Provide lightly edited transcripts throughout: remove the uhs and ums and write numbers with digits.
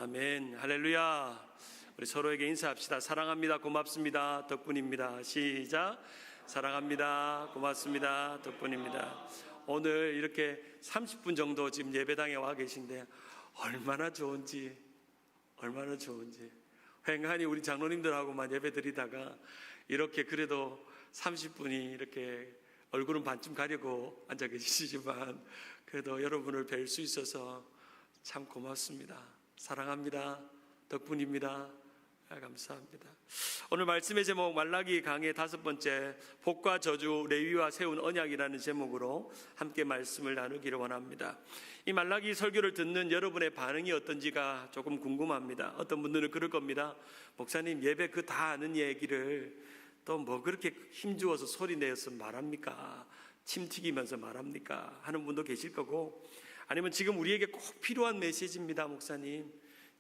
아멘. 할렐루야. 우리 서로에게 인사합시다. 사랑합니다. 고맙습니다. 덕분입니다. 시작. 사랑합니다. 고맙습니다. 덕분입니다. 오늘 이렇게 30분 정도 지금 예배당에 와 계신데 얼마나 좋은지 횡하니 우리 장로님들하고만 예배 드리다가 이렇게 그래도 30분이 이렇게 얼굴은 반쯤 가리고 앉아 계시지만 그래도 여러분을 뵐 수 있어서 참 고맙습니다. 사랑합니다. 덕분입니다. 감사합니다. 오늘 말씀의 제목 말라기 강의 5번째 복과 저주 레위와 세운 언약이라는 제목으로 함께 말씀을 나누기를 원합니다. 이 말라기 설교를 듣는 여러분의 반응이 어떤지가 조금 궁금합니다. 어떤 분들은 그럴 겁니다. 목사님 예배 그 다 아는 얘기를 또 뭐 그렇게 힘주어서 소리 내서 말합니까? 침 튀기면서 말합니까? 하는 분도 계실 거고, 아니면 지금 우리에게 꼭 필요한 메시지입니다. 목사님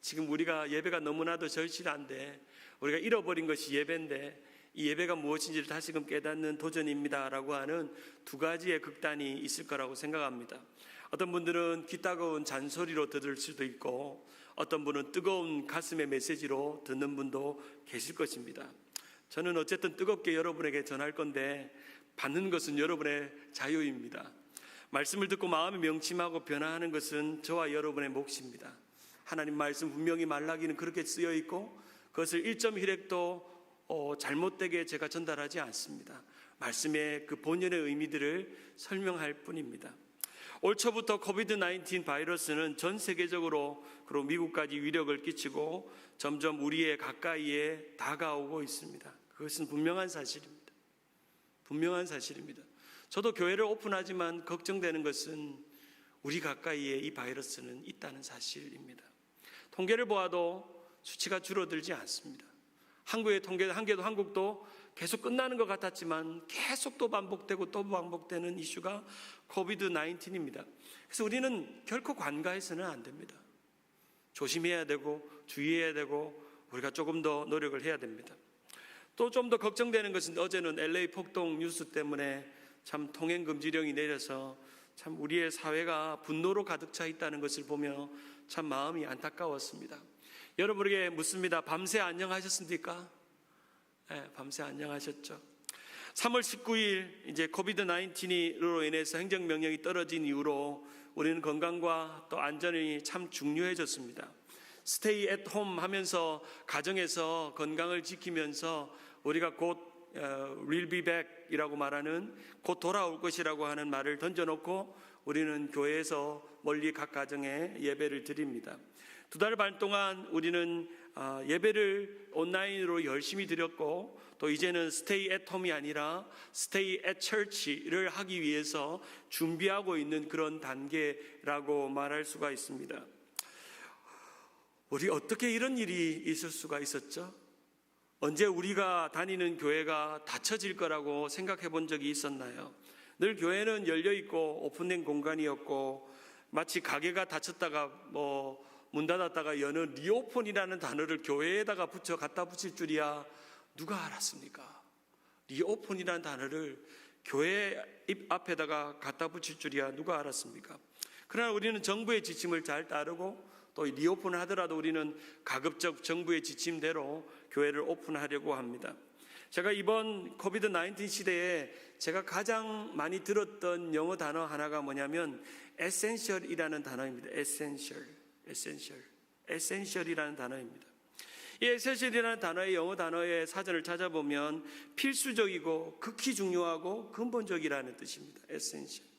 지금 우리가 예배가 너무나도 절실한데 우리가 잃어버린 것이 예배인데 이 예배가 무엇인지를 다시금 깨닫는 도전입니다 라고 하는 두 가지의 극단이 있을 거라고 생각합니다. 어떤 분들은 귀 따가운 잔소리로 들을 수도 있고 어떤 분은 뜨거운 가슴의 메시지로 듣는 분도 계실 것입니다. 저는 어쨌든 뜨겁게 여러분에게 전할 건데 받는 것은 여러분의 자유입니다. 말씀을 듣고 마음이 명심하고 변화하는 것은 저와 여러분의 몫입니다. 하나님 말씀 분명히 말라기는 그렇게 쓰여 있고 그것을 1.1획도 잘못되게 제가 전달하지 않습니다. 말씀의 그 본연의 의미들을 설명할 뿐입니다. 올 초부터 코비드-19 바이러스는 전 세계적으로 그리고 미국까지 위력을 끼치고 점점 우리의 가까이에 다가오고 있습니다. 그것은 분명한 사실입니다. 분명한 사실입니다. 저도 교회를 오픈하지만 걱정되는 것은 우리 가까이에 이 바이러스는 있다는 사실입니다. 통계를 보아도 수치가 줄어들지 않습니다. 한국의 통계 한계도 한국도 계속 끝나는 것 같았지만 계속 또 반복되고 또 반복되는 이슈가 코비드-19입니다. 그래서 우리는 결코 관가해서는 안 됩니다. 조심해야 되고 주의해야 되고 우리가 조금 더 노력을 해야 됩니다. 또 좀 더 걱정되는 것은 어제는 LA 폭동 뉴스 때문에 참 통행금지령이 내려서 참 우리의 사회가 분노로 가득 차 있다는 것을 보며 참 마음이 안타까웠습니다. 여러분에게 묻습니다. 밤새 안녕하셨습니까? 네, 밤새 안녕하셨죠. 3월 19일 이제 코비드-19으로 인해서 행정명령이 떨어진 이후로 우리는 건강과 또 안전이 참 중요해졌습니다. 스테이 앳 홈 하면서 가정에서 건강을 지키면서 우리가 곧 will be back 이라고 말하는 곧 돌아올 것이라고 하는 말을 던져놓고 우리는 교회에서 멀리 각 가정에 예배를 드립니다. 2달 반 동안 우리는 예배를 온라인으로 열심히 드렸고 또 이제는 stay at home이 아니라 stay at church를 하기 위해서 준비하고 있는 그런 단계라고 말할 수가 있습니다. 우리 어떻게 이런 일이 있을 수가 있었죠? 언제 우리가 다니는 교회가 닫혀질 거라고 생각해 본 적이 있었나요? 늘 교회는 열려있고 오픈된 공간이었고 마치 가게가 닫혔다가 문 닫았다가 여는 리오픈이라는 단어를 교회에다가 갖다 붙일 줄이야 누가 알았습니까? 리오픈이라는 단어를 교회 입 앞에다가 갖다 붙일 줄이야 누가 알았습니까? 그러나 우리는 정부의 지침을 잘 따르고 또 리오픈을 하더라도 우리는 가급적 정부의 지침대로 교회를 오픈하려고 합니다. 제가 이번 코비드-19 시대에 제가 가장 많이 들었던 영어 단어 하나가 뭐냐면 essential이라는 단어입니다. essential이라는 단어입니다. 이 essential이라는 단어의 영어 단어의 사전을 찾아보면 필수적이고 극히 중요하고 근본적이라는 뜻입니다. essential.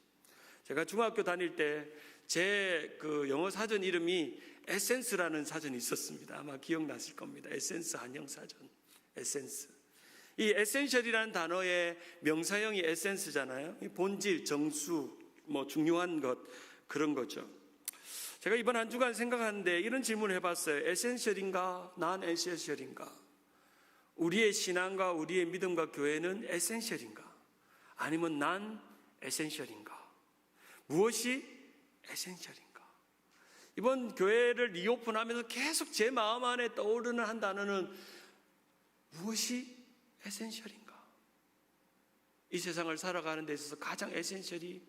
제가 중학교 다닐 때 제 그 영어 사전 이름이 에센스라는 사전이 있었습니다. 아마 기억나실 겁니다. 에센스 한영사전. 에센스. 이 에센셜이라는 단어의 명사형이 에센스잖아요. 본질, 정수, 중요한 것 그런 거죠. 제가 이번 한 주간 생각하는데 이런 질문을 해봤어요. 에센셜인가? 난 에센셜인가? 우리의 신앙과 우리의 믿음과 교회는 에센셜인가? 아니면 난 에센셜인가? 무엇이 에센셜인가? 이번 교회를 리오픈하면서 계속 제 마음 안에 떠오르는 한 단어는 무엇이 에센셜인가? 이 세상을 살아가는 데 있어서 가장 에센셜이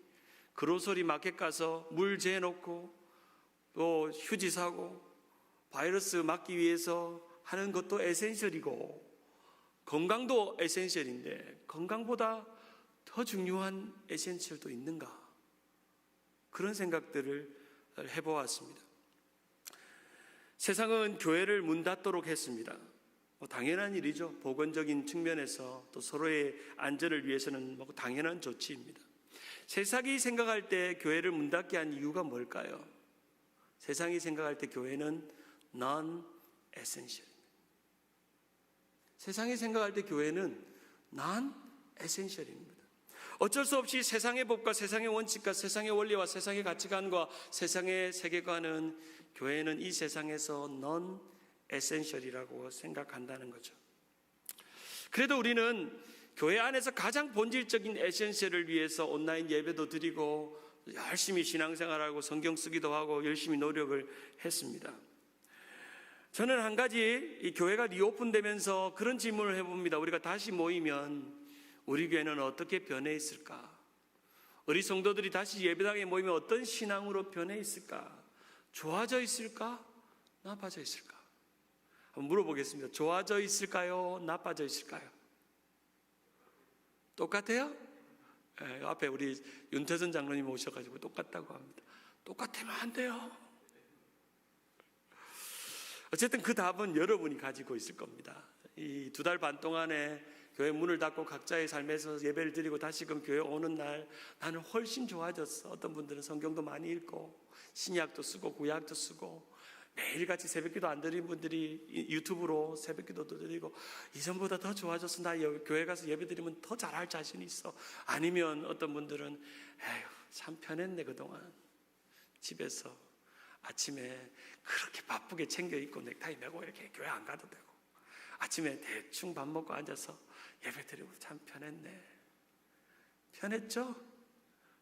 그로서리 마켓 가서 물 재놓고 또 휴지 사고 바이러스 막기 위해서 하는 것도 에센셜이고 건강도 에센셜인데 건강보다 더 중요한 에센셜도 있는가? 그런 생각들을 해보았습니다. 세상은 교회를 문 닫도록 했습니다. 당연한 일이죠. 보건적인 측면에서 또 서로의 안전을 위해서는 당연한 조치입니다. 세상이 생각할 때 교회를 문 닫게 한 이유가 뭘까요? 세상이 생각할 때 교회는 non-essential입니다. 세상이 생각할 때 교회는 non-essential입니다. 어쩔 수 없이 세상의 법과 세상의 원칙과 세상의 원리와 세상의 가치관과 세상의 세계관은 교회는 이 세상에서 non-essential이라고 생각한다는 거죠. 그래도 우리는 교회 안에서 가장 본질적인 에센셜을 위해서 온라인 예배도 드리고 열심히 신앙생활하고 성경 쓰기도 하고 열심히 노력을 했습니다. 저는 한 가지 이 교회가 리오픈되면서 그런 질문을 해봅니다. 우리가 다시 모이면 우리 교회는 어떻게 변해 있을까? 우리 성도들이 다시 예배당에 모이면 어떤 신앙으로 변해 있을까? 좋아져 있을까? 나빠져 있을까? 한번 물어보겠습니다. 좋아져 있을까요? 나빠져 있을까요? 똑같아요? 네, 앞에 우리 윤태선 장로님 오셔가지고 똑같다고 합니다. 똑같으면 안 돼요. 어쨌든 그 답은 여러분이 가지고 있을 겁니다. 이 2달 반 동안에 교회 문을 닫고 각자의 삶에서 예배를 드리고 다시금 교회 오는 날 나는 훨씬 좋아졌어. 어떤 분들은 성경도 많이 읽고 신약도 쓰고 구약도 쓰고 매일같이 새벽기도 안 드린 분들이 유튜브로 새벽기도도 드리고 이전보다 더 좋아졌어. 나 교회 가서 예배 드리면 더 잘할 자신이 있어. 아니면 어떤 분들은 에휴 참 편했네 그동안 집에서 아침에 그렇게 바쁘게 챙겨 입고 넥타이 메고 이렇게 교회 안 가도 되고 아침에 대충 밥 먹고 앉아서 예배 드리고 참 편했네. 편했죠?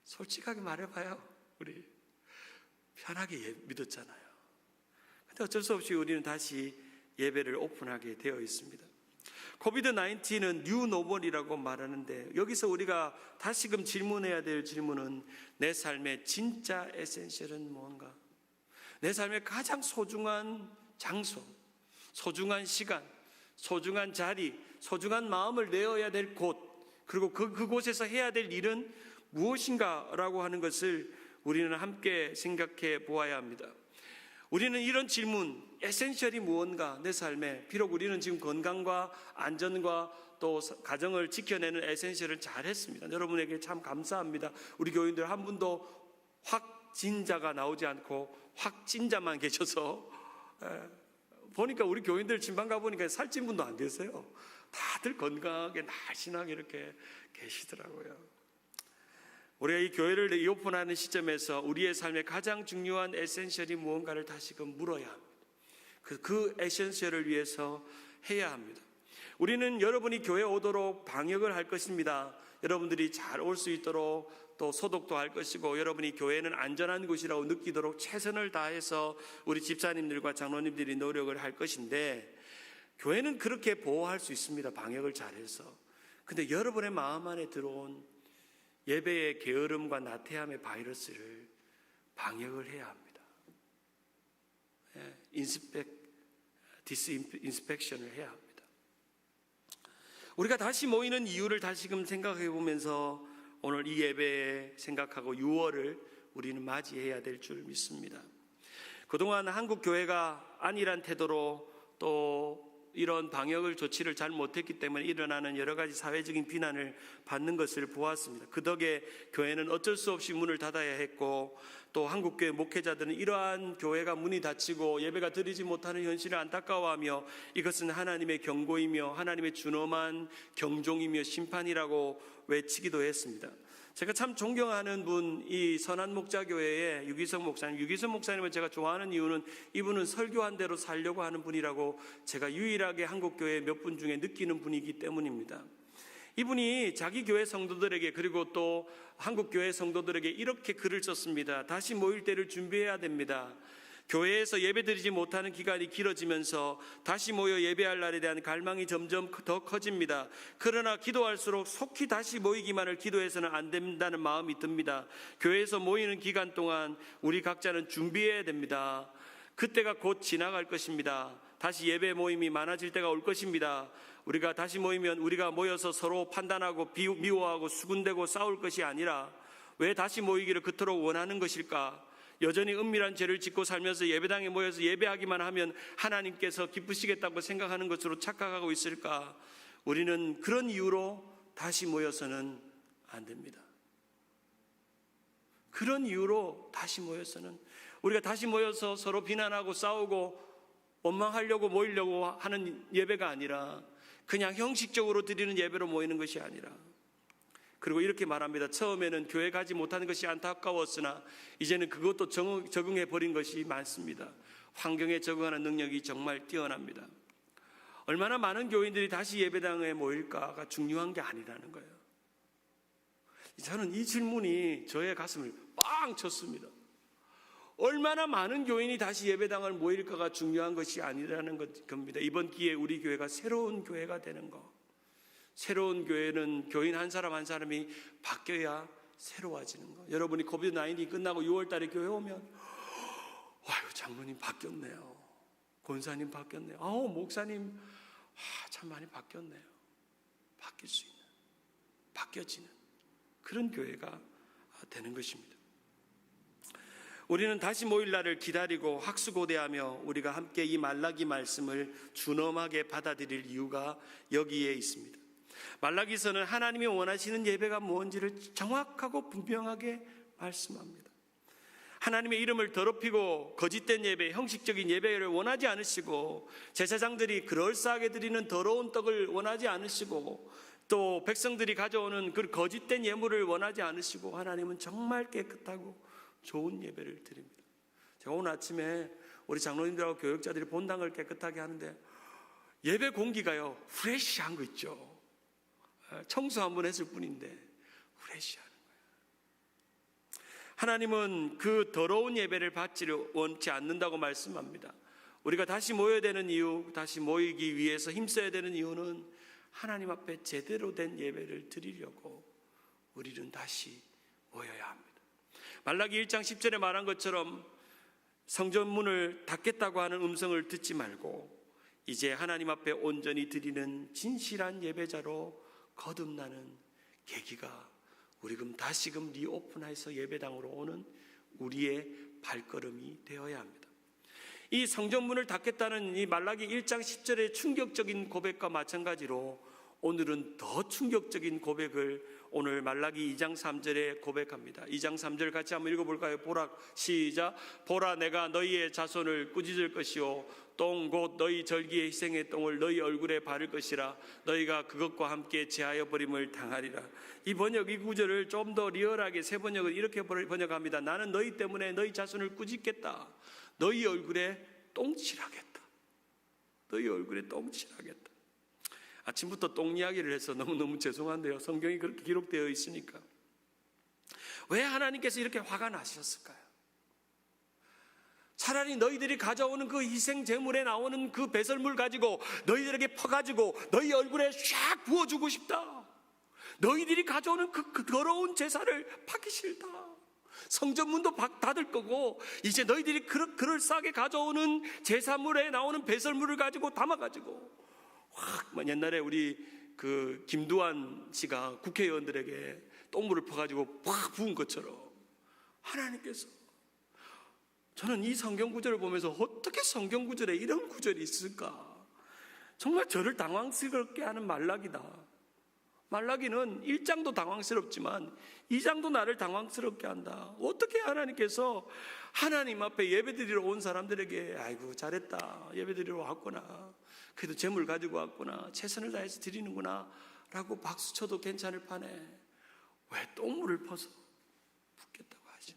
솔직하게 말해봐요. 우리 편하게 믿었잖아요. 근데 어쩔 수 없이 우리는 다시 예배를 오픈하게 되어 있습니다. 코비드-19은 뉴노멀이라고 말하는데 여기서 우리가 다시금 질문해야 될 질문은 내 삶의 진짜 에센셜은 무언가? 내 삶의 가장 소중한 장소, 소중한 시간, 소중한 자리, 소중한 마음을 내어야 될 곳, 그리고 그곳에서 해야 될 일은 무엇인가라고 하는 것을 우리는 함께 생각해 보아야 합니다. 우리는 이런 질문, 에센셜이 무언가 내 삶에, 비록 우리는 지금 건강과 안전과 또 가정을 지켜내는 에센셜을 잘했습니다. 여러분에게 참 감사합니다. 우리 교인들 한 분도 확진자가 나오지 않고 확진자만 계셔서 보니까 우리 교인들 진방 가보니까 살찐 분도 안 계세요. 다들 건강하게 날씬하게 이렇게 계시더라고요. 우리가 이 교회를 리오픈하는 시점에서 우리의 삶의 가장 중요한 에센셜이 무언가를 다시금 물어야 합니다. 그 에센셜을 위해서 해야 합니다. 우리는 여러분이 교회에 오도록 방역을 할 것입니다. 여러분들이 잘 올 수 있도록 또 소독도 할 것이고 여러분이 교회는 안전한 곳이라고 느끼도록 최선을 다해서 우리 집사님들과 장로님들이 노력을 할 것인데 교회는 그렇게 보호할 수 있습니다. 방역을 잘해서. 근데 여러분의 마음 안에 들어온 예배의 게으름과 나태함의 바이러스를 방역을 해야 합니다. 디스인스펙션을 해야 합니다. 우리가 다시 모이는 이유를 다시금 생각해 보면서 오늘 이 예배에 생각하고 6월을 우리는 맞이해야 될 줄 믿습니다. 그동안 한국 교회가 안일한 태도로 또 이런 방역을 조치를 잘 못했기 때문에 일어나는 여러 가지 사회적인 비난을 받는 것을 보았습니다. 그 덕에 교회는 어쩔 수 없이 문을 닫아야 했고 또 한국교회 목회자들은 이러한 교회가 문이 닫히고 예배가 드리지 못하는 현실을 안타까워하며 이것은 하나님의 경고이며 하나님의 준엄한 경종이며 심판이라고 외치기도 했습니다. 제가 참 존경하는 분, 이 선한목자교회의 유기성 목사님을 제가 좋아하는 이유는 이분은 설교한 대로 살려고 하는 분이라고 제가 유일하게 한국교회 몇 분 중에 느끼는 분이기 때문입니다. 이분이 자기 교회 성도들에게 그리고 또 한국교회 성도들에게 이렇게 글을 썼습니다. 다시 모일 때를 준비해야 됩니다. 교회에서 예배드리지 못하는 기간이 길어지면서 다시 모여 예배할 날에 대한 갈망이 점점 더 커집니다. 그러나 기도할수록 속히 다시 모이기만을 기도해서는 안 된다는 마음이 듭니다. 교회에서 모이는 기간 동안 우리 각자는 준비해야 됩니다. 그때가 곧 지나갈 것입니다. 다시 예배 모임이 많아질 때가 올 것입니다. 우리가 다시 모이면 우리가 모여서 서로 판단하고 미워하고 수군대고 싸울 것이 아니라 왜 다시 모이기를 그토록 원하는 것일까? 여전히 은밀한 죄를 짓고 살면서 예배당에 모여서 예배하기만 하면 하나님께서 기쁘시겠다고 생각하는 것으로 착각하고 있을까? 우리는 그런 이유로 다시 모여서는 안 됩니다. 그런 이유로 다시 모여서는, 우리가 다시 모여서 서로 비난하고 싸우고 원망하려고 모이려고 하는 예배가 아니라 그냥 형식적으로 드리는 예배로 모이는 것이 아니라, 그리고 이렇게 말합니다. 처음에는 교회 가지 못하는 것이 안타까웠으나 이제는 그것도 적응해 버린 것이 많습니다. 환경에 적응하는 능력이 정말 뛰어납니다. 얼마나 많은 교인들이 다시 예배당에 모일까가 중요한 게 아니라는 거예요. 저는 이 질문이 저의 가슴을 빵 쳤습니다. 얼마나 많은 교인이 다시 예배당을 모일까가 중요한 것이 아니라는 겁니다. 이번 기회에 우리 교회가 새로운 교회가 되는 거. 새로운 교회는 교인 한 사람 한 사람이 바뀌어야 새로워지는 거. 여러분이 코비드-19이 끝나고 6월 달에 교회 오면 아유, 장로님 바뀌었네요. 권사님 바뀌었네요. 아우, 목사님 참 많이 바뀌었네요. 바뀔 수 있는, 바뀌어지는 그런 교회가 되는 것입니다. 우리는 다시 모일 날을 기다리고 학수고대하며 우리가 함께 이 말라기 말씀을 준엄하게 받아들일 이유가 여기에 있습니다. 말라기서는 하나님이 원하시는 예배가 뭔지를 정확하고 분명하게 말씀합니다. 하나님의 이름을 더럽히고 거짓된 예배, 형식적인 예배를 원하지 않으시고, 제사장들이 그럴싸하게 드리는 더러운 떡을 원하지 않으시고, 또 백성들이 가져오는 그 거짓된 예물을 원하지 않으시고, 하나님은 정말 깨끗하고 좋은 예배를 드립니다. 제가 오늘 아침에 우리 장로님들하고 교역자들이 본당을 깨끗하게 하는데 예배 공기가요, 프레시한 거 있죠. 청소 한번 했을 뿐인데 프레시한 거예요. 하나님은 그 더러운 예배를 받지를 원치 않는다고 말씀합니다. 우리가 다시 모여야 되는 이유, 다시 모이기 위해서 힘써야 되는 이유는 하나님 앞에 제대로 된 예배를 드리려고 우리는 다시 모여야 합니다. 말라기 1장 10절에 말한 것처럼 성전문을 닫겠다고 하는 음성을 듣지 말고 이제 하나님 앞에 온전히 드리는 진실한 예배자로 거듭나는 계기가 우리금 다시금 리오픈해서 예배당으로 오는 우리의 발걸음이 되어야 합니다. 이 성전문을 닫겠다는 이 말라기 1장 10절의 충격적인 고백과 마찬가지로 오늘은 더 충격적인 고백을 오늘 말라기 2장 3절에 고백합니다. 2장 3절 같이 한번 읽어볼까요? 보라, 시작. 보라, 내가 너희의 자손을 꾸짖을 것이요 똥 곧 너희 절기의 희생의 똥을 너희 얼굴에 바를 것이라. 너희가 그것과 함께 제하여 버림을 당하리라. 이 구절을 좀 더 리얼하게 새 번역은 이렇게 번역합니다. 나는 너희 때문에 너희 자손을 꾸짖겠다. 너희 얼굴에 똥칠하겠다. 너희 얼굴에 똥칠하겠다. 아침부터 똥 이야기를 해서 너무너무 죄송한데요. 성경이 그렇게 기록되어 있으니까. 왜 하나님께서 이렇게 화가 나셨을까요? 차라리 너희들이 가져오는 그 희생 제물에 나오는 그 배설물 가지고 너희들에게 퍼가지고 너희 얼굴에 샥 부어주고 싶다. 너희들이 가져오는 그 더러운 제사를 받기 싫다. 성전문도 닫을 거고 이제 너희들이 그럴싸하게 가져오는 제사물에 나오는 배설물을 가지고 담아가지고 옛날에 우리 그 김두한 씨가 국회의원들에게 똥물을 퍼가지고 팍 부은 것처럼 하나님께서, 저는 이 성경 구절을 보면서 어떻게 성경 구절에 이런 구절이 있을까? 정말 저를 당황스럽게 하는 말라기다. 말라기는 1장도 당황스럽지만 2장도 나를 당황스럽게 한다. 어떻게 하나님께서 하나님 앞에 예배드리러 온 사람들에게 아이고 잘했다, 예배드리러 왔구나, 그래도 재물 가지고 왔구나, 최선을 다해서 드리는구나 라고 박수쳐도 괜찮을 판에 왜 똥물을 퍼서 붓겠다고 하지?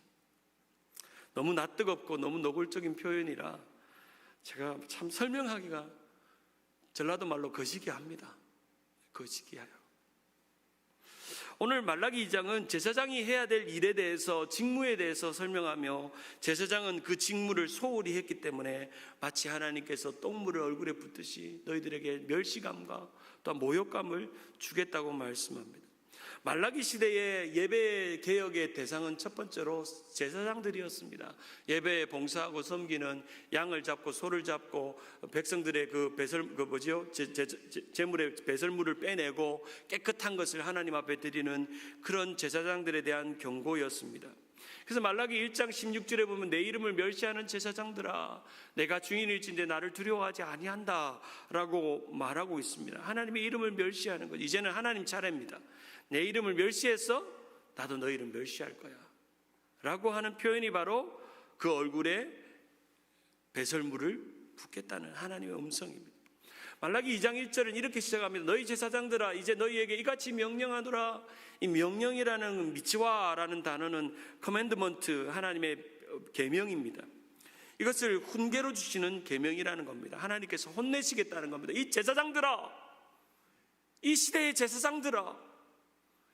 너무 낯뜨겁고 너무 노골적인 표현이라 제가 참 설명하기가 전라도 말로 거시기합니다. 거시기해요. 오늘 말라기 2장은 제사장이 해야 될 일에 대해서, 직무에 대해서 설명하며, 제사장은 그 직무를 소홀히 했기 때문에 마치 하나님께서 똥물을 얼굴에 붓듯이 너희들에게 멸시감과 또 모욕감을 주겠다고 말씀합니다. 말라기 시대의 예배 개혁의 대상은 첫 번째로 제사장들이었습니다. 예배에 봉사하고 섬기는, 양을 잡고 소를 잡고 백성들의 제물의 배설물을 빼내고 깨끗한 것을 하나님 앞에 드리는 그런 제사장들에 대한 경고였습니다. 그래서 말라기 1장 16절에 보면 내 이름을 멸시하는 제사장들아, 내가 주인일진데 나를 두려워하지 아니한다 라고 말하고 있습니다. 하나님의 이름을 멸시하는 것, 이제는 하나님 차례입니다. 내 이름을 멸시했어? 나도 너 이름 멸시할 거야 라고 하는 표현이 바로 그 얼굴에 배설물을 붓겠다는 하나님의 음성입니다. 말라기 2장 1절은 이렇게 시작합니다. 너희 제사장들아, 이제 너희에게 이같이 명령하노라. 이 명령이라는 미츠와라는 단어는 커맨드먼트, 하나님의 계명입니다. 이것을 훈계로 주시는 계명이라는 겁니다. 하나님께서 혼내시겠다는 겁니다. 이 제사장들아, 이 시대의 제사장들아,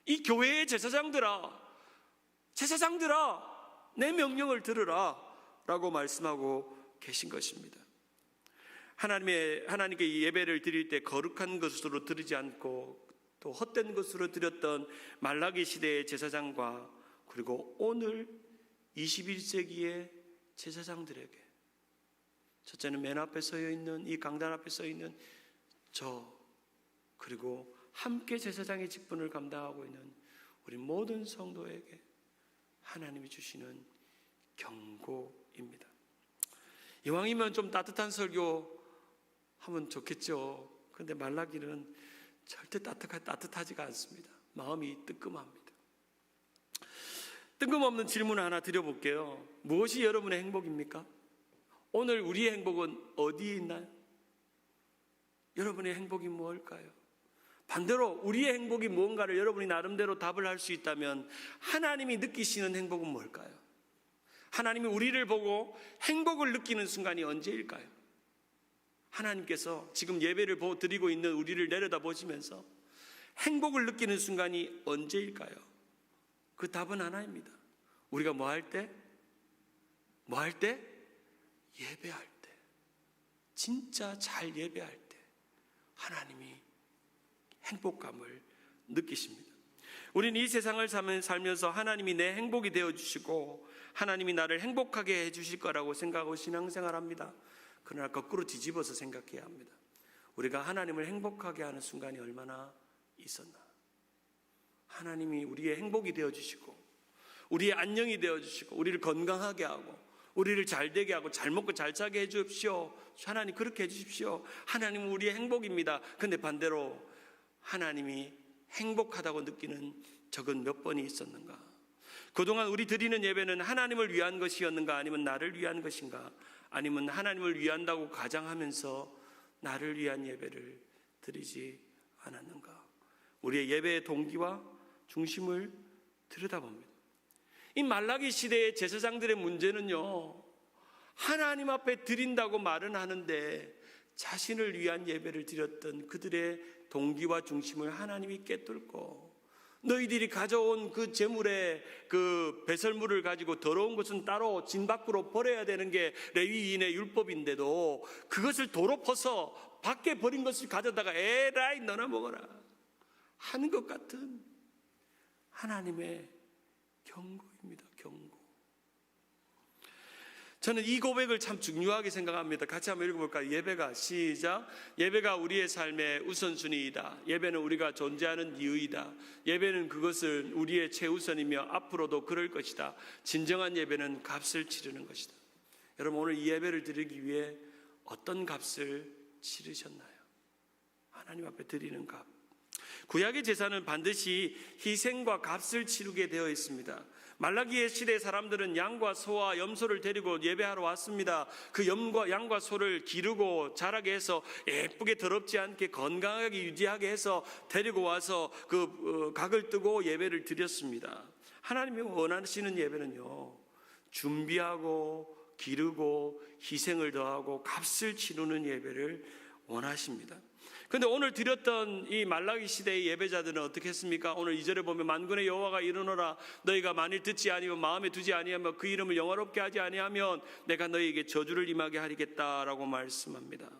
이 교회의 제사장들아, 내 명령을 들으라 라고 말씀하고 계신 것입니다. 하나님께 예배를 드릴 때 거룩한 것으로 드리지 않고 또 헛된 것으로 드렸던 말라기 시대의 제사장과 그리고 오늘 21세기의 제사장들에게, 첫째는 맨 앞에 서 있는, 이 강단 앞에 서 있는 저, 그리고 함께 제사장의 직분을 감당하고 있는 우리 모든 성도에게 하나님이 주시는 경고입니다. 이왕이면 좀 따뜻한 설교 하면 좋겠죠. 그런데 말라기는 절대 따뜻하지가 않습니다. 마음이 뜨끔합니다. 뜬금없는 질문을 하나 드려볼게요. 무엇이 여러분의 행복입니까? 오늘 우리의 행복은 어디에 있나요? 여러분의 행복이 무엇일까요? 반대로 우리의 행복이 무언가를 여러분이 나름대로 답을 할 수 있다면 하나님이 느끼시는 행복은 뭘까요? 하나님이 우리를 보고 행복을 느끼는 순간이 언제일까요? 하나님께서 지금 예배를 드리고 있는 우리를 내려다보시면서 행복을 느끼는 순간이 언제일까요? 그 답은 하나입니다. 우리가 뭐 할 때? 예배할 때. 진짜 잘 예배할 때 하나님이 행복감을 느끼십니다. 우리는 이 세상을 살면서 하나님이 내 행복이 되어주시고 하나님이 나를 행복하게 해주실 거라고 생각하고 신앙생활합니다. 그러나 거꾸로 뒤집어서 생각해야 합니다. 우리가 하나님을 행복하게 하는 순간이 얼마나 있었나. 하나님이 우리의 행복이 되어주시고 우리의 안녕이 되어주시고 우리를 건강하게 하고 우리를 잘되게 하고 잘 먹고 잘 자게 해주십시오. 하나님 그렇게 해주십시오. 하나님은 우리의 행복입니다. 그런데 반대로 하나님이 행복하다고 느끼는 적은 몇 번이 있었는가? 그동안 우리 드리는 예배는 하나님을 위한 것이었는가? 아니면 나를 위한 것인가? 아니면 하나님을 위한다고 가장하면서 나를 위한 예배를 드리지 않았는가? 우리의 예배의 동기와 중심을 들여다봅니다. 이 말라기 시대의 제사장들의 문제는요, 하나님 앞에 드린다고 말은 하는데 자신을 위한 예배를 드렸던 그들의 동기와 중심을 하나님이 꿰뚫고 너희들이 가져온 그 제물의 그 배설물을 가지고 더러운 것은 따로 진 밖으로 버려야 되는 게 레위인의 율법인데도 그것을 도로 퍼서 밖에 버린 것을 가져다가 에라이 너나 먹어라 하는 것 같은 하나님의 경고입니다. 경고. 저는 이 고백을 참 중요하게 생각합니다. 같이 한번 읽어볼까요? 예배가, 시작. 예배가 우리의 삶의 우선순위이다. 예배는 우리가 존재하는 이유이다. 예배는 그것을 우리의 최우선이며 앞으로도 그럴 것이다. 진정한 예배는 값을 치르는 것이다. 여러분, 오늘 이 예배를 드리기 위해 어떤 값을 치르셨나요? 하나님 앞에 드리는 값. 구약의 제사는 반드시 희생과 값을 치르게 되어 있습니다. 말라기의 시대 사람들은 양과 소와 염소를 데리고 예배하러 왔습니다. 그 양과 소를 기르고 자라게 해서 예쁘게 더럽지 않게 건강하게 유지하게 해서 데리고 와서 그 각을 뜨고 예배를 드렸습니다. 하나님이 원하시는 예배는요, 준비하고 기르고 희생을 더하고 값을 치르는 예배를 원하십니다. 그런데 오늘 드렸던 이 말라기 시대의 예배자들은 어떻게 했습니까? 오늘 2절에 보면 만군의 여호와가 이르노라 너희가 만일 듣지 아니면 마음에 두지 아니하면 그 이름을 영화롭게 하지 아니하면 내가 너희에게 저주를 임하게 하리겠다라고 말씀합니다.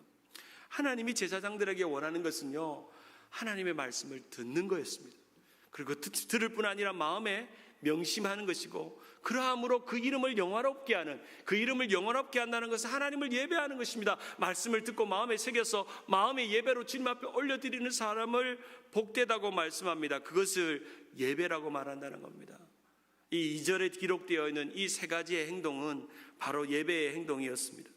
하나님이 제사장들에게 원하는 것은요, 하나님의 말씀을 듣는 거였습니다. 그리고 들을 뿐 아니라 마음에 명심하는 것이고, 그러함으로 그 이름을 영화롭게 하는, 그 이름을 영화롭게 한다는 것은 하나님을 예배하는 것입니다. 말씀을 듣고 마음에 새겨서 마음의 예배로 주님 앞에 올려드리는 사람을 복되다고 말씀합니다. 그것을 예배라고 말한다는 겁니다. 이 2절에 기록되어 있는 이 세 가지의 행동은 바로 예배의 행동이었습니다.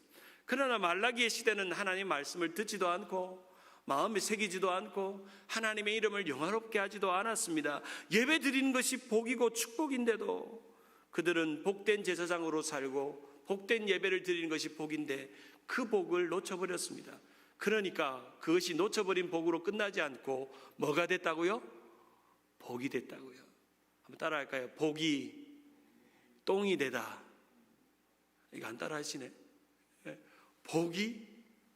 그러나 말라기의 시대는 하나님 말씀을 듣지도 않고 마음에 새기지도 않고 하나님의 이름을 영화롭게 하지도 않았습니다. 예배 드리는 것이 복이고 축복인데도 그들은 복된 제사장으로 살고 복된 예배를 드리는 것이 복인데 그 복을 놓쳐버렸습니다. 그러니까 그것이 놓쳐버린 복으로 끝나지 않고 뭐가 됐다고요? 복이 됐다고요. 한번 따라할까요? 복이 똥이 되다. 이거 안 따라 하시네. 복이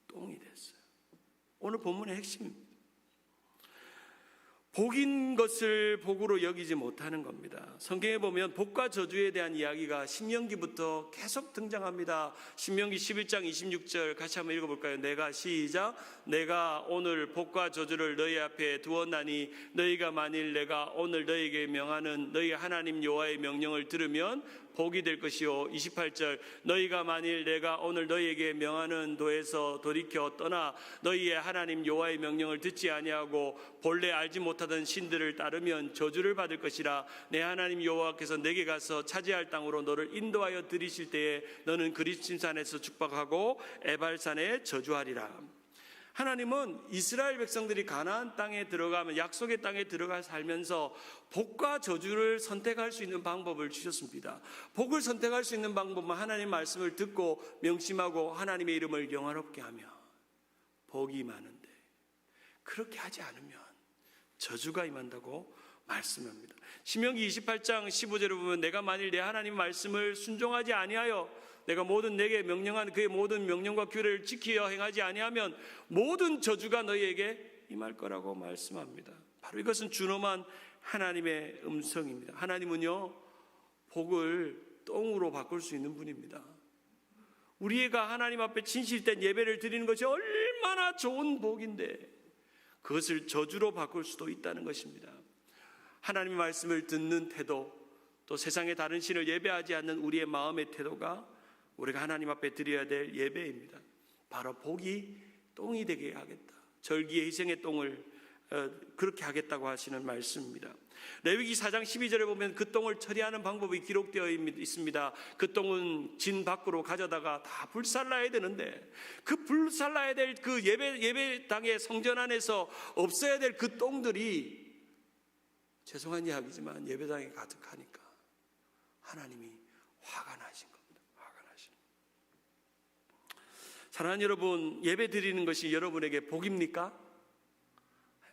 똥이 됐어요. 오늘 본문의 핵심입니다. 복인 것을 복으로 여기지 못하는 겁니다. 성경에 보면 복과 저주에 대한 이야기가 신명기부터 계속 등장합니다. 신명기 11장 26절 같이 한번 읽어볼까요? 내가 오늘 복과 저주를 너희 앞에 두었나니 너희가 만일 내가 오늘 너희에게 명하는 너희 하나님 여호와의 명령을 들으면 복이 될 것이요. 28절 너희가 만일 내가 오늘 너희에게 명하는 도에서 돌이켜 떠나 너희의 하나님 여호와의 명령을 듣지 아니하고 본래 알지 못하던 신들을 따르면 저주를 받을 것이라. 내 하나님 여호와께서 내게 가서 차지할 땅으로 너를 인도하여 들이실 때에 너는 그리심산에서 축복하고 에발산에 저주하리라. 하나님은 이스라엘 백성들이 가나안 땅에 들어가면 약속의 땅에 들어가 살면서 복과 저주를 선택할 수 있는 방법을 주셨습니다. 복을 선택할 수 있는 방법은 하나님 말씀을 듣고 명심하고 하나님의 이름을 영화롭게 하며 복이 많은데, 그렇게 하지 않으면 저주가 임한다고 말씀합니다. 신명기 28장 15절에 보면 내가 만일 내 하나님 말씀을 순종하지 아니하여 내가 모든 내게 명령한 그의 모든 명령과 규례를 지키어 행하지 아니하면 모든 저주가 너희에게 임할 거라고 말씀합니다. 바로 이것은 준엄한 하나님의 음성입니다. 하나님은요, 복을 똥으로 바꿀 수 있는 분입니다. 우리가 하나님 앞에 진실된 예배를 드리는 것이 얼마나 좋은 복인데 그것을 저주로 바꿀 수도 있다는 것입니다. 하나님의 말씀을 듣는 태도, 또 세상의 다른 신을 예배하지 않는 우리의 마음의 태도가 우리가 하나님 앞에 드려야 될 예배입니다. 바로 복이 똥이 되게 하겠다. 절기의 희생의 똥을 그렇게 하겠다고 하시는 말씀입니다. 레위기 4장 12절에 보면 그 똥을 처리하는 방법이 기록되어 있습니다. 그 똥은 진 밖으로 가져다가 다 불살라야 되는데 그 불살라야 될 그 예배당의 성전 안에서 없어야 될 그 똥들이, 죄송한 이야기지만 예배당에 가득하니까 하나님이 화가 나신 겁니다. 사랑하는 여러분, 예배 드리는 것이 여러분에게 복입니까?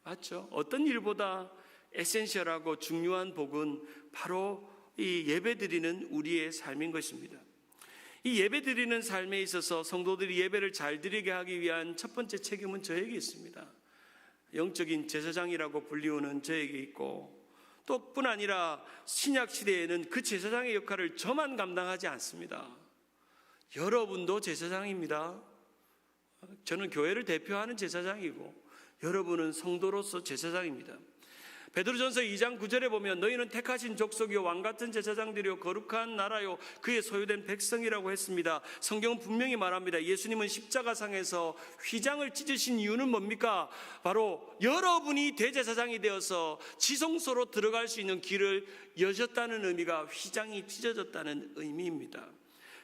맞죠? 어떤 일보다 에센셜하고 중요한 복은 바로 이 예배 드리는 우리의 삶인 것입니다. 이 예배 드리는 삶에 있어서 성도들이 예배를 잘 드리게 하기 위한 첫 번째 책임은 저에게 있습니다. 영적인 제사장이라고 불리우는 저에게 있고, 또 뿐 아니라 신약 시대에는 그 제사장의 역할을 저만 감당하지 않습니다. 여러분도 제사장입니다. 저는 교회를 대표하는 제사장이고 여러분은 성도로서 제사장입니다. 베드로전서 2장 9절에 보면 너희는 택하신 족속이요 왕같은 제사장들이요 거룩한 나라요 그의 소유된 백성이라고 했습니다. 성경은 분명히 말합니다. 예수님은 십자가상에서 휘장을 찢으신 이유는 뭡니까? 바로 여러분이 대제사장이 되어서 지성소로 들어갈 수 있는 길을 여셨다는 의미가 휘장이 찢어졌다는 의미입니다.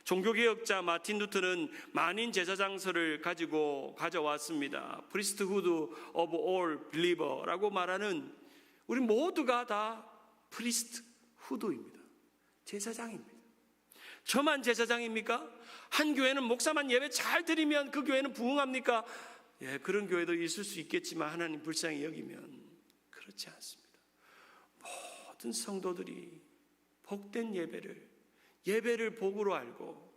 종교개혁자 마틴 루터는 만인 제사장서를 가져왔습니다. Priesthood of all believer라고 말하는, 우리 모두가 다 프리스트후드입니다. 제사장입니다. 저만 제사장입니까? 한 교회는 목사만 예배 잘 드리면 그 교회는 부흥합니까? 예, 그런 교회도 있을 수 있겠지만 하나님 불쌍히 여기면 그렇지 않습니다. 모든 성도들이 복된 예배를 복으로 알고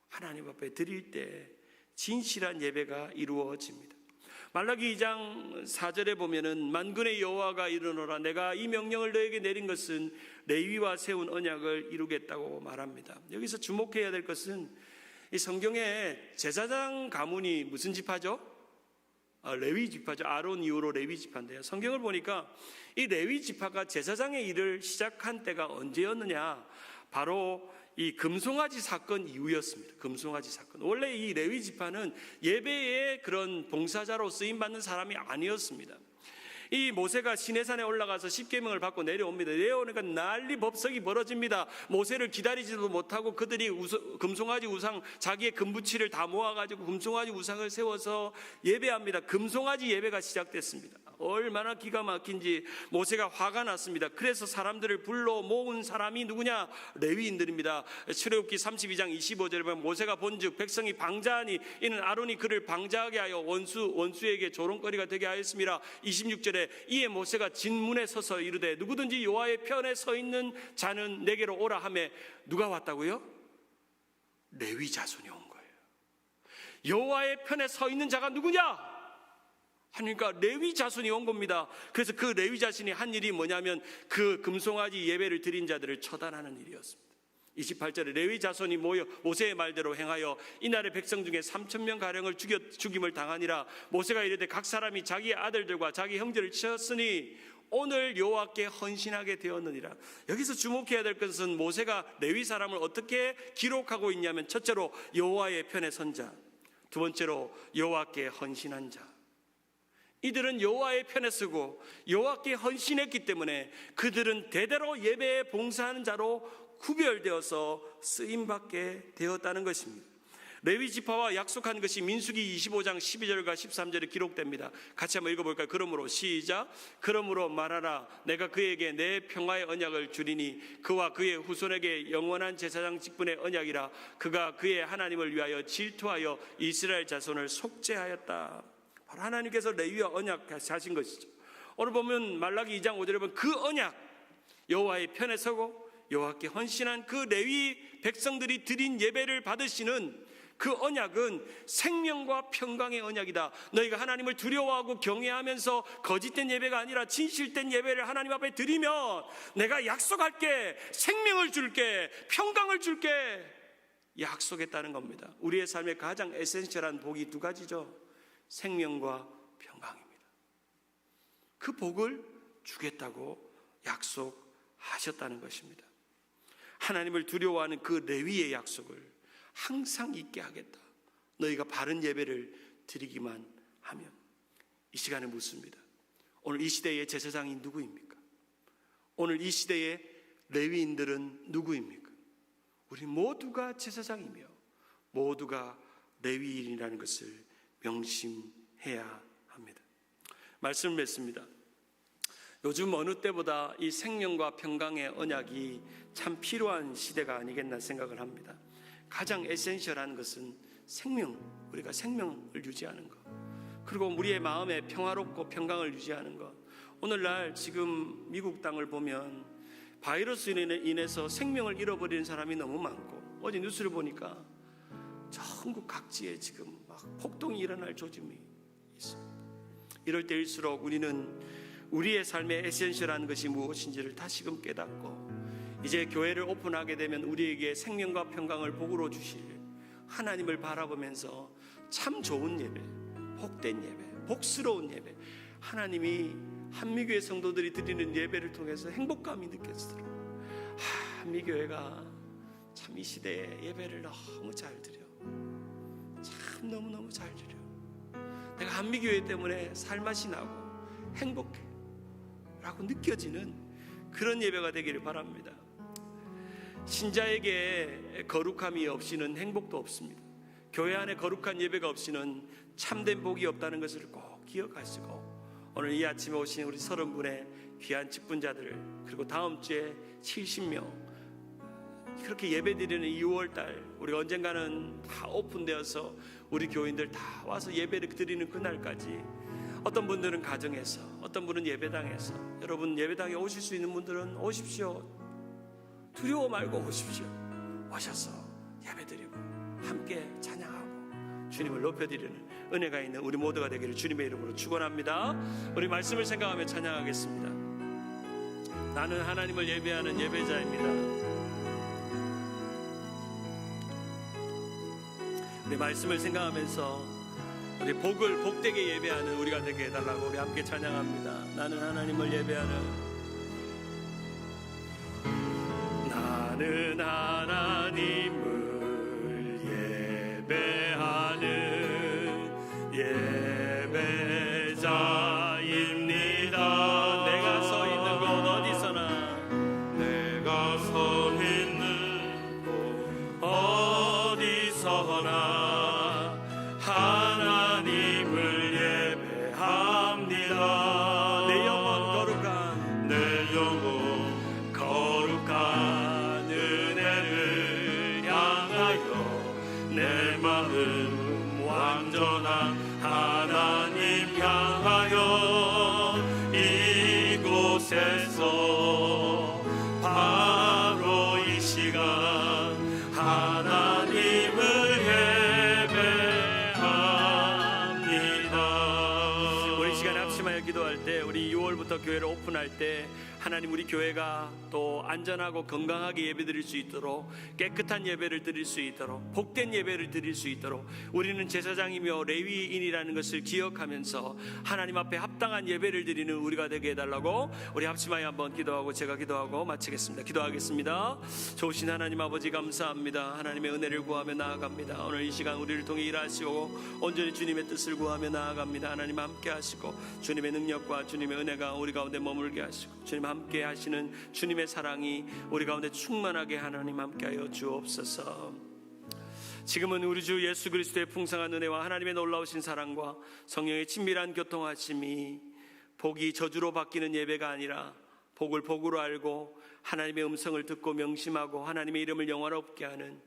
하나님 앞에 드릴 때 진실한 예배가 이루어집니다. 말라기 2장 4절에 보면은 만군의 여호와가 이르노라 내가 이 명령을 너에게 내린 것은 레위와 세운 언약을 이루겠다고 말합니다. 여기서 주목해야 될 것은 이 성경에 제사장 가문이 무슨 지파죠? 레위 지파죠. 아론 이후로 레위 지파인데요. 성경을 보니까 이 레위 지파가 제사장의 일을 시작한 때가 언제였느냐? 바로 이 금송아지 사건 이후였습니다. 금송아지 사건. 원래 이 레위 지파는 예배의 그런 봉사자로 쓰임 받는 사람이 아니었습니다. 이 모세가 시내산에 올라가서 십계명을 받고 내려옵니다. 내려오니까 난리 법석이 벌어집니다. 모세를 기다리지도 못하고 그들이 금송아지 우상, 자기의 금부치를 다 모아가지고 금송아지 우상을 세워서 예배합니다. 금송아지 예배가 시작됐습니다. 얼마나 기가 막힌지 모세가 화가 났습니다. 그래서 사람들을 불러 모은 사람이 누구냐? 레위인들입니다. 출애굽기 32장 25절에 보면 모세가 본즉 백성이 방자하니 이는 아론이 그를 방자하게 하여 원수에게 조롱거리가 되게 하였습니다. 26절에 이에 모세가 진문에 서서 이르되 누구든지 여호와의 편에 서 있는 자는 내게로 오라 하매 누가 왔다고요? 레위 자손이 온 거예요. 여호와의 편에 서 있는 자가 누구냐? 하니까 레위 자손이 온 겁니다. 그래서 그 레위 자손이 한 일이 뭐냐면 그 금송아지 예배를 드린 자들을 처단하는 일이었습니다. 28절에 레위 자손이 모여 모세의 말대로 행하여 이날의 백성 중에 3,000명 가량을 죽임을 당하니라. 모세가 이르되 각 사람이 자기 아들들과 자기 형제를 치었으니 오늘 여호와께 헌신하게 되었느니라. 여기서 주목해야 될 것은 모세가 레위 사람을 어떻게 기록하고 있냐면 첫째로 여호와의 편에 선 자, 두 번째로 여호와께 헌신한 자. 이들은 여호와의 편에 서고 여호와께 헌신했기 때문에 그들은 대대로 예배에 봉사하는 자로 구별되어서 쓰임받게 되었다는 것입니다. 레위 지파와 약속한 것이 민수기 25장 12절과 13절에 기록됩니다. 같이 한번 읽어볼까요? 그러므로 시작. 그러므로 말하라. 내가 그에게 내 평화의 언약을 주리니 그와 그의 후손에게 영원한 제사장 직분의 언약이라. 그가 그의 하나님을 위하여 질투하여 이스라엘 자손을 속죄하였다. 바로 하나님께서 레위와 언약하신 것이죠. 오늘 보면 말라기 2장 5절에 보면 그 언약, 여호와의 편에 서고 여호와께 헌신한 그 레위 백성들이 드린 예배를 받으시는 그 언약은 생명과 평강의 언약이다. 너희가 하나님을 두려워하고 경외하면서 거짓된 예배가 아니라 진실된 예배를 하나님 앞에 드리면 내가 약속할게, 생명을 줄게, 평강을 줄게 약속했다는 겁니다. 우리의 삶의 가장 에센셜한 복이 두 가지죠. 생명과 평강입니다. 그 복을 주겠다고 약속하셨다는 것입니다. 하나님을 두려워하는 그 레위의 약속을 항상 잊게 하겠다. 너희가 바른 예배를 드리기만 하면. 이 시간에 묻습니다. 오늘 이 시대의 제사장이 누구입니까? 오늘 이 시대의 레위인들은 누구입니까? 우리 모두가 제사장이며 모두가 레위인이라는 것을 명심해야 합니다. 말씀을 맺습니다. 요즘 어느 때보다 이 생명과 평강의 언약이 참 필요한 시대가 아니겠나 생각을 합니다. 가장 에센셜한 것은 생명, 우리가 생명을 유지하는 것, 그리고 우리의 마음에 평화롭고 평강을 유지하는 것. 오늘날 지금 미국 땅을 보면 바이러스로 인해서 생명을 잃어버리는 사람이 너무 많고, 어제 뉴스를 보니까 전국 각지에 지금 막 폭동이 일어날 조짐이 있습니다. 이럴 때일수록 우리는 우리의 삶의 에센셜한 것이 무엇인지를 다시금 깨닫고 이제 교회를 오픈하게 되면 우리에게 생명과 평강을 복으로 주실 하나님을 바라보면서 참 좋은 예배, 복된 예배, 복스러운 예배, 하나님이 한미교회 성도들이 드리는 예배를 통해서 행복감이 느껴지더라고요. 한미교회가 참 이 시대에 예배를 너무 잘 드려, 참 너무너무 잘 드려. 내가 한미교회 때문에 살맛이 나고 행복해 라고 느껴지는 그런 예배가 되기를 바랍니다. 신자에게 거룩함이 없이는 행복도 없습니다. 교회 안에 거룩한 예배가 없이는 참된 복이 없다는 것을 꼭 기억하시고, 오늘 이 아침에 오신 우리 30분의 귀한 직분자들, 그리고 다음 주에 70명 그렇게 예배드리는 2월달, 우리 언젠가는 다 오픈되어서 우리 교인들 다 와서 예배를 드리는 그날까지, 어떤 분들은 가정에서, 어떤 분은 예배당에서, 여러분 예배당에 오실 수 있는 분들은 오십시오. 두려워 말고 오십시오. 오셔서 예배드리고 함께 찬양하고 주님을 높여드리는 은혜가 있는 우리 모두가 되기를 주님의 이름으로 축원합니다. 우리 말씀을 생각하며 찬양하겠습니다. 나는 하나님을 예배하는 예배자입니다. 우리 말씀을 생각하면서 우리 복되게 예배하는 우리가 되게 해달라고 우리 함께 찬양합니다. 나는 하나님을 예배하는, 나는 하나님을 예배하는 예배자입니다. 내가 서 있는 곳 어디서나, 내가 서 있는 곳 어디서나 하나님을 예배합니다. 내 영혼 거룩한, 내 영혼 거룩한 은혜를 향하여 내 마음 완전한 하나님 향하여 이곳에서 바로 이 시간 하나님을 예배합니다. 우리 시간 합심하여 기도할 때, 우리 6월부터 교회를 오픈할 때 하나님 우리 교회가 또 안전하고 건강하게 예배드릴 수 있도록, 깨끗한 예배를 드릴 수 있도록, 복된 예배를 드릴 수 있도록 우리는 제사장이며 레위인이라는 것을 기억하면서 하나님 앞에 합당한 예배를 드리는 우리가 되게 해달라고 우리 합심하여 한번 기도하고 제가 기도하고 마치겠습니다. 기도하겠습니다. 좋으신 하나님 아버지 감사합니다. 하나님의 은혜를 구하며 나아갑니다. 오늘 이 시간 우리를 통해 일하시고 온전히 주님의 뜻을 구하며 나아갑니다. 하나님 함께 하시고 주님의 능력과 주님의 은혜가 우리 가운데 머물게 하시고 주님 함께 하시는 주님의 사랑이 우리 가운데 충만하게 하나님 함께하여 주옵소서. 지금은 우리 주 예수 그리스도의 풍성한 은혜와 하나님의 놀라우신 사랑과 성령의 친밀한 교통하심이 복이 저주로 바뀌는 예배가 아니라 복을 복으로 알고 하나님의 음성을 듣고 명심하고 하나님의 이름을 영화롭게 하는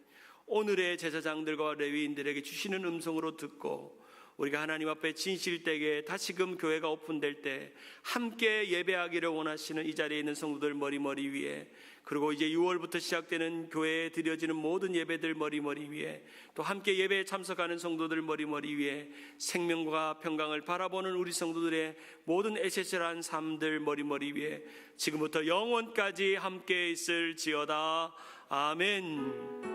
오늘의 제사장들과 레위인들에게 주시는 음성으로 듣고 우리가 하나님 앞에 진실되게 다시금 교회가 오픈될 때 함께 예배하기를 원하시는 이 자리에 있는 성도들 머리 위에, 그리고 이제 6월부터 시작되는 교회에 드려지는 모든 예배들 머리 위에, 또 함께 예배에 참석하는 성도들 머리 위에 생명과 평강을 바라보는 우리 성도들의 모든 애세절한 삶들 머리 위에 지금부터 영원까지 함께 있을지어다. 아멘.